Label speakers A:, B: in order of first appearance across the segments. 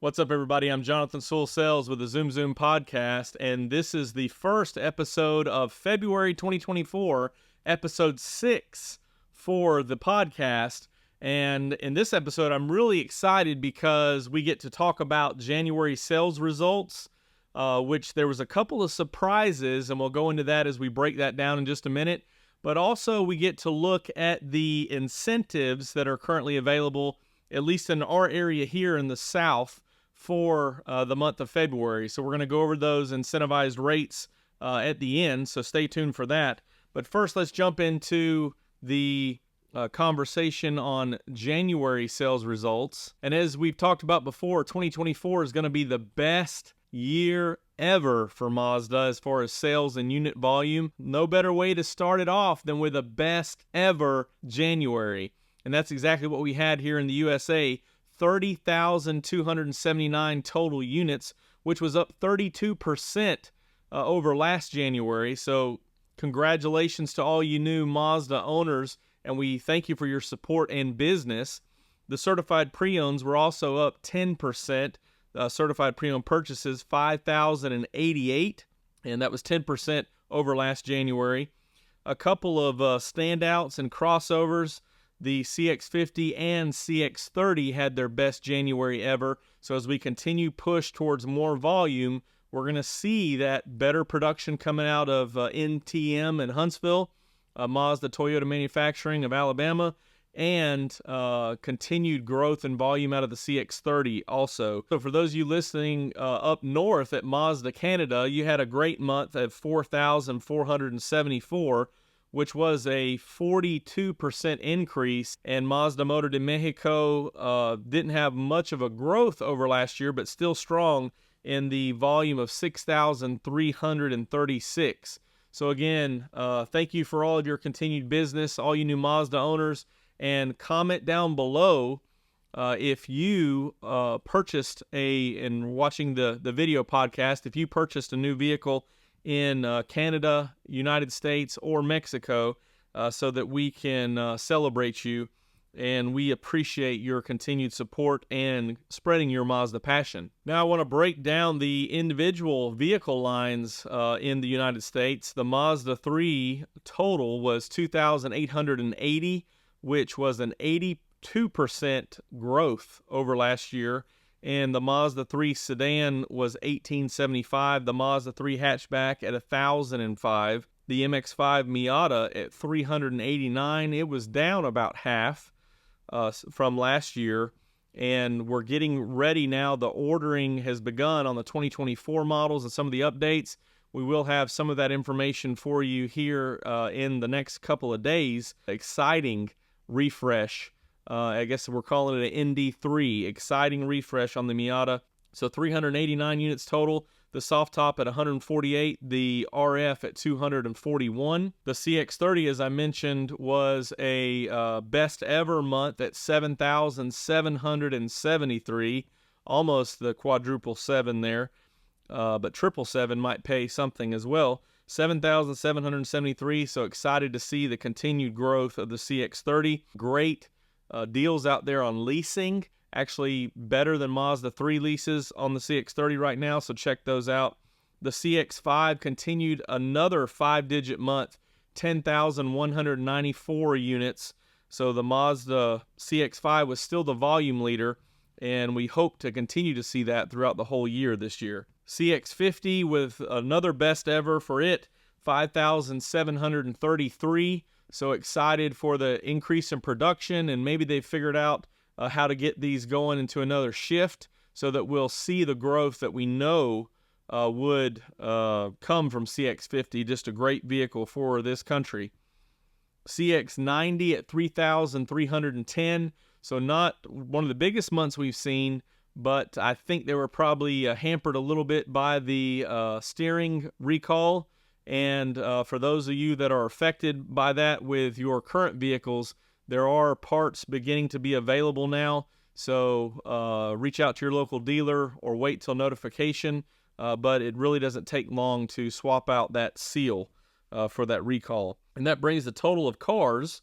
A: What's up, everybody? I'm Jonathan Sewell Sales with the Zoom Zoom podcast, and this is the first episode of February 2024, episode 6 for the podcast. And in this episode, I'm really excited because we get to talk about January sales results, which there was a couple of surprises, and we'll go into that as we break that down in just a minute. But also, we get to look at the incentives that are currently available, at least in our area here in the South, for the month of February. So we're going to go over those incentivized rates at the end, so stay tuned for that. But first, let's jump into the conversation on January sales results. And as we've talked about before, 2024 is going to be the best year ever for Mazda as far as sales and unit volume. No better way to start it off than with the best ever January. And that's exactly what we had here in the USA. 30,279 total units, which was up 32% over last January. So congratulations to all you new Mazda owners, and we thank you for your support and business. The certified pre-owns were also up 10%. Certified pre-owned purchases, 5,088, and that was 10% over last January. A couple of standouts and crossovers. The CX50 and CX30 had their best January ever. So as we continue push towards more volume, we're going to see that better production coming out of NTM in Huntsville, Mazda Toyota Manufacturing of Alabama, and continued growth and volume out of the CX30 also. So for those of you listening up north at Mazda Canada, you had a great month at 4,474, which was a 42% increase, and Mazda Motor de Mexico didn't have much of a growth over last year, but still strong in the volume of 6,336. So again, thank you for all of your continued business, all you new Mazda owners, and comment down below if you purchased in watching the video podcast, if you purchased a new vehicle in Canada, United States, or Mexico, so that we can celebrate you, and we appreciate your continued support and spreading your Mazda passion. Now I want to break down the individual vehicle lines in the United States. The Mazda 3 total was 2,880, which was an 82% growth over last year. And the Mazda 3 sedan was $1,875, the Mazda 3 hatchback at $1,005, the MX-5 Miata at $389. It was down about half from last year, and we're getting ready now. The ordering has begun on the 2024 models and some of the updates. We will have some of that information for you here in the next couple of days. Exciting refresh. I guess we're calling it an ND3, exciting refresh on the Miata. So 389 units total, the soft top at 148, the RF at 241. The CX30, as I mentioned, was a best ever month at 7,773, almost the quadruple seven there, but triple seven might pay something as well. 7,773, so excited to see the continued growth of the CX30. Great deals out there on leasing, actually better than Mazda 3 leases on the CX30 right now, so check those out. The CX5 continued another 5-digit month, 10,194 units, so the Mazda CX5 was still the volume leader, and we hope to continue to see that throughout the whole year this year. CX50 with another best ever for it, 5,733. So excited for the increase in production, and maybe they've figured out how to get these going into another shift so that we'll see the growth that we know would come from CX50. Just a great vehicle for this country. CX90 at 3,310. So not one of the biggest months we've seen, but I think they were probably hampered a little bit by the steering recall. And for those of you that are affected by that with your current vehicles, there are parts beginning to be available now. So reach out to your local dealer or wait till notification. But it really doesn't take long to swap out that seal for that recall. And that brings the total of cars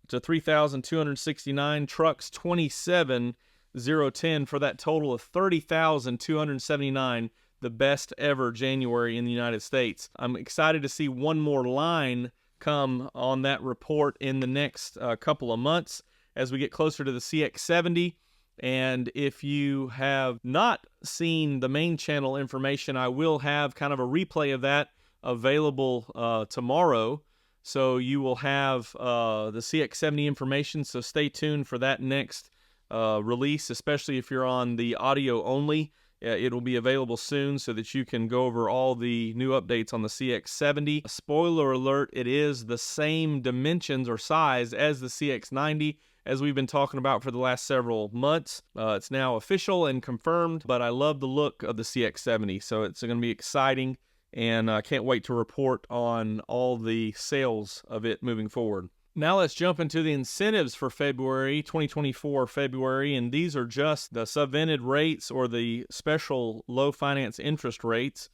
A: to 3,269, trucks 27, 010 for that total of 30,279, the best ever January in the United States. I'm excited to see one more line come on that report in the next couple of months as we get closer to the CX70. And if you have not seen the main channel information, I will have kind of a replay of that available tomorrow. So you will have the CX70 information, so stay tuned for that next release, especially if you're on the audio only. It'll be available soon so that you can go over all the new updates on the CX70. Spoiler alert, it is the same dimensions or size as the CX90, as we've been talking about for the last several months. It's now official and confirmed, but I love the look of the CX70, so it's going to be exciting, and I can't wait to report on all the sales of it moving forward. Now let's jump into the incentives for February, 2024 February, and these are just the subvented rates or the special low finance interest rates,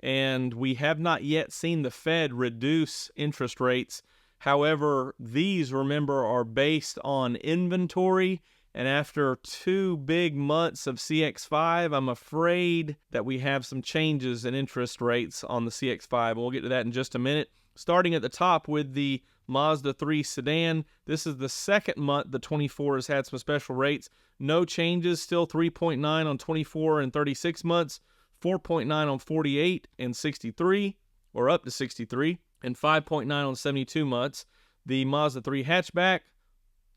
A: and we have not yet seen the Fed reduce interest rates. However, these, remember, are based on inventory, and after 2 big months of CX5, I'm afraid that we have some changes in interest rates on the CX5. We'll get to that in just a minute. Starting at the top with the Mazda 3 Sedan, this is the second month the 24 has had some special rates. No changes, still 3.9 on 24 and 36 months, 4.9 on 48 and 63, or up to 63, and 5.9 on 72 months. The Mazda 3 hatchback,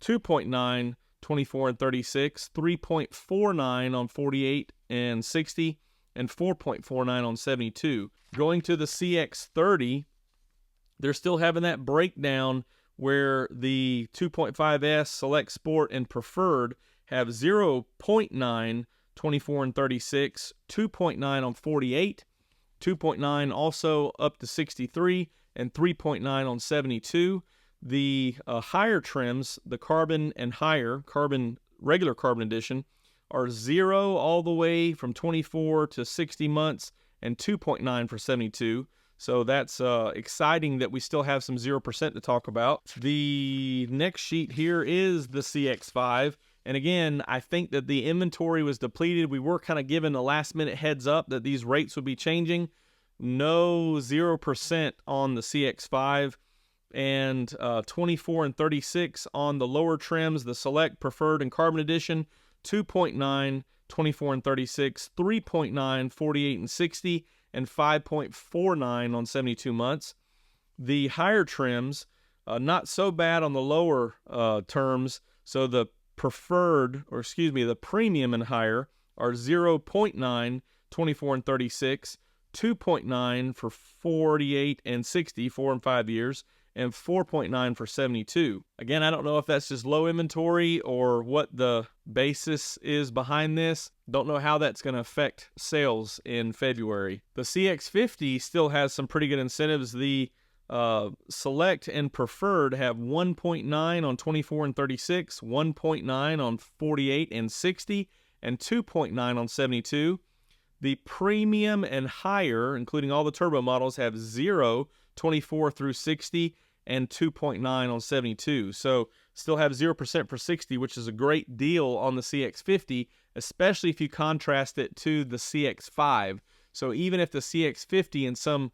A: 2.9, 24 and 36, 3.49 on 48 and 60, and 4.49 on 72. Going to the CX30, they're still having that breakdown where the 2.5S, Select Sport, and Preferred have 0.9, 24 and 36, 2.9 on 48, 2.9 also up to 63, and 3.9 on 72. The higher trims, the Carbon and higher, regular Carbon Edition, are 0 all the way from 24 to 60 months and 2.9 for 72. So that's exciting that we still have some 0% to talk about. The next sheet here is the CX5. And again, I think that the inventory was depleted. We were kind of given a last-minute heads up that these rates would be changing. No 0% on the CX5. And 24 and 36 on the lower trims, the Select, Preferred, and Carbon Edition, 2.9, 24 and 36, 3.9, 48 and 60, and 5.49 on 72 months. The higher trims, not so bad on the lower terms, so the the premium and higher are 0.9, 24 and 36, 2.9 for 48 and 60, 4 and 5 years, and 4.9 for 72. Again, I don't know if that's just low inventory or what the basis is behind this. Don't know how that's going to affect sales in February. The CX50 still has some pretty good incentives. The Select and Preferred have 1.9 on 24 and 36, 1.9 on 48 and 60, and 2.9 on 72. The Premium and higher, including all the turbo models, have 0, 24 through 60, and 2.9 on 72. So still have 0% for 60, which is a great deal on the CX50, especially if you contrast it to the CX5. So even if the CX50 and some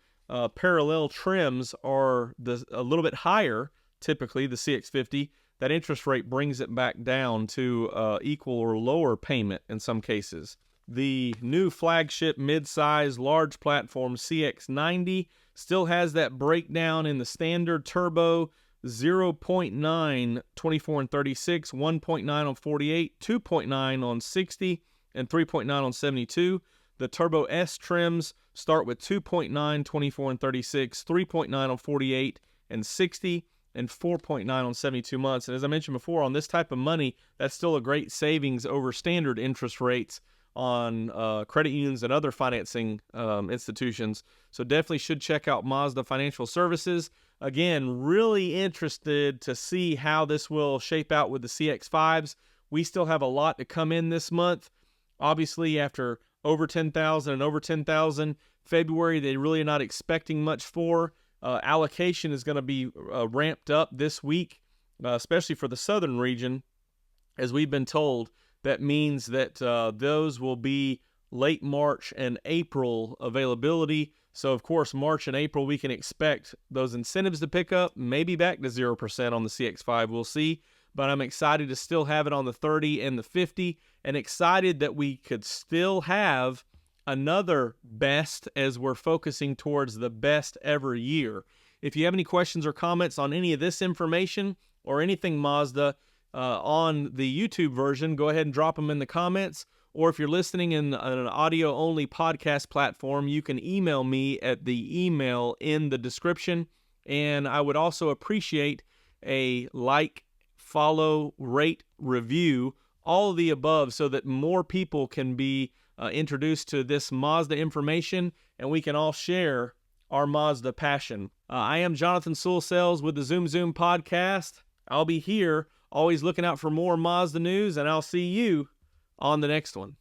A: parallel trims are a little bit higher, typically the CX50, that interest rate brings it back down to equal or lower payment in some cases. The new flagship mid-size large platform CX90 still has that breakdown in the standard turbo, 0.9, 24 and 36, 1.9 on 48, 2.9 on 60, and 3.9 on 72. The Turbo S trims start with 2.9, 24 and 36, 3.9 on 48 and 60, and 4.9 on 72 months. And as I mentioned before, on this type of money, that's still a great savings over standard interest rates on credit unions and other financing institutions. So definitely should check out Mazda Financial Services. Again, really interested to see how this will shape out with the CX5s. We still have a lot to come in this month. Obviously, after over 10,000 and over 10,000, February, they really are not expecting much for. Allocation is going to be ramped up this week, especially for the southern region, as we've been told that means that those will be late March and April availability. So, of course, March and April, we can expect those incentives to pick up, maybe back to 0% on the CX-5. We'll see. But I'm excited to still have it on the 30 and the 50, and excited that we could still have another best as we're focusing towards the best ever year. If you have any questions or comments on any of this information or anything Mazda on the YouTube version, go ahead and drop them in the comments. Or if you're listening in an audio-only podcast platform, you can email me at the email in the description. And I would also appreciate a like, follow, rate, review, all of the above, so that more people can be introduced to this Mazda information and we can all share our Mazda passion. I am Jonathan Sewell with the Zoom Zoom podcast. I'll be here, always looking out for more Mazda news, and I'll see you on the next one.